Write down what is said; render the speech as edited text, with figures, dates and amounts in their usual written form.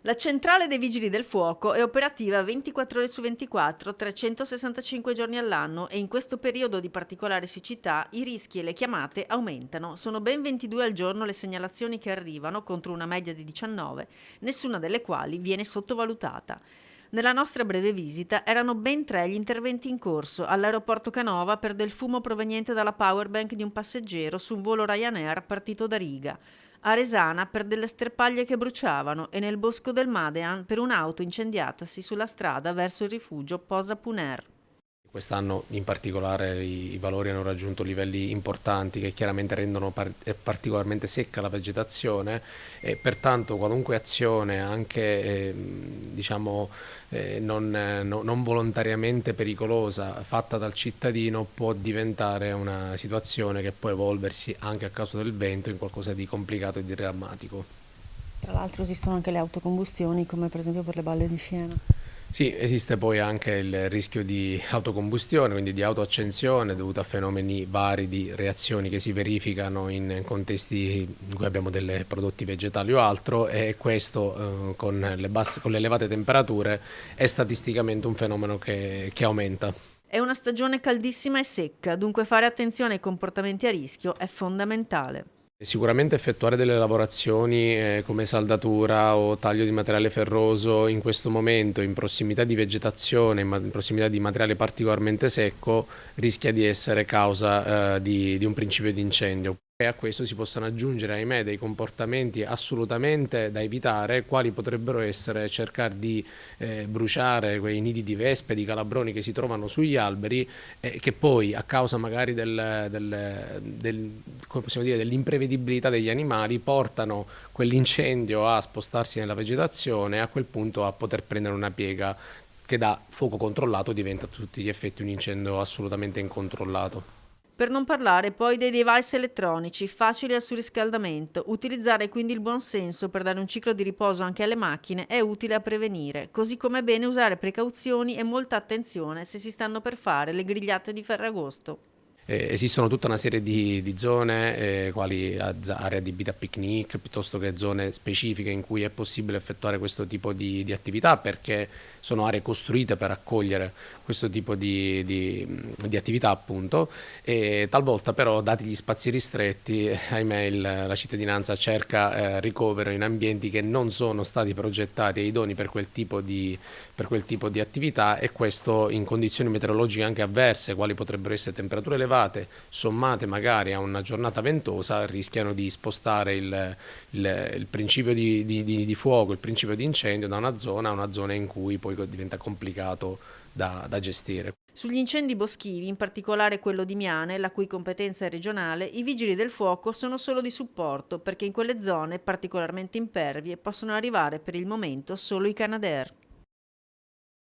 La centrale dei Vigili del Fuoco è operativa 24 ore su 24, 365 giorni all'anno e in questo periodo di particolare siccità i rischi e le chiamate aumentano. Sono ben 22 al giorno le segnalazioni che arrivano contro una media di 19, nessuna delle quali viene sottovalutata. Nella nostra breve visita erano ben 3 gli interventi in corso all'aeroporto Canova per del fumo proveniente dalla powerbank di un passeggero su un volo Ryanair partito da Riga, a Resana per delle sterpaglie che bruciavano e nel bosco del Madean per un'auto incendiatasi sulla strada verso il rifugio Posa Puner. Quest'anno in particolare i valori hanno raggiunto livelli importanti che chiaramente rendono particolarmente secca la vegetazione e pertanto qualunque azione, anche diciamo, non volontariamente pericolosa, fatta dal cittadino può diventare una situazione che può evolversi anche a causa del vento in qualcosa di complicato e di drammatico. Tra l'altro esistono anche le autocombustioni, come per esempio per le balle di Siena. Sì, esiste poi anche il rischio di autocombustione, quindi di autoaccensione dovuto a fenomeni vari di reazioni che si verificano in contesti in cui abbiamo dei prodotti vegetali o altro e questo con con le elevate temperature è statisticamente un fenomeno che aumenta. È una stagione caldissima e secca, dunque fare attenzione ai comportamenti a rischio è fondamentale. Sicuramente effettuare delle lavorazioni come saldatura o taglio di materiale ferroso in questo momento in prossimità di vegetazione, in prossimità di materiale particolarmente secco, rischia di essere causa di un principio di incendio. E a questo si possono aggiungere, ahimè, dei comportamenti assolutamente da evitare, quali potrebbero essere cercare di bruciare quei nidi di vespe, di calabroni che si trovano sugli alberi che poi a causa magari come possiamo dire, dell'imprevedibilità degli animali portano quell'incendio a spostarsi nella vegetazione e a quel punto a poter prendere una piega che da fuoco controllato diventa a tutti gli effetti un incendio assolutamente incontrollato. Per non parlare poi dei device elettronici facili al surriscaldamento. Utilizzare quindi il buon senso per dare un ciclo di riposo anche alle macchine è utile a prevenire, così come è bene usare precauzioni e molta attenzione se si stanno per fare le grigliate di Ferragosto. Esistono tutta una serie di zone, quali aree adibite a picnic, piuttosto che zone specifiche in cui è possibile effettuare questo tipo di attività, perché sono aree costruite per accogliere questo tipo di attività, appunto, e talvolta però, dati gli spazi ristretti, ahimè, la cittadinanza cerca ricovero in ambienti che non sono stati progettati e idonei per quel tipo di attività e questo in condizioni meteorologiche anche avverse, quali potrebbero essere temperature elevate, sommate magari a una giornata ventosa, rischiano di spostare il principio di fuoco, il principio di incendio da una zona a una zona in cui poi diventa complicato da gestire. Sugli incendi boschivi, in particolare quello di Miane, la cui competenza è regionale, i vigili del fuoco sono solo di supporto perché in quelle zone particolarmente impervie possono arrivare per il momento solo i Canadair.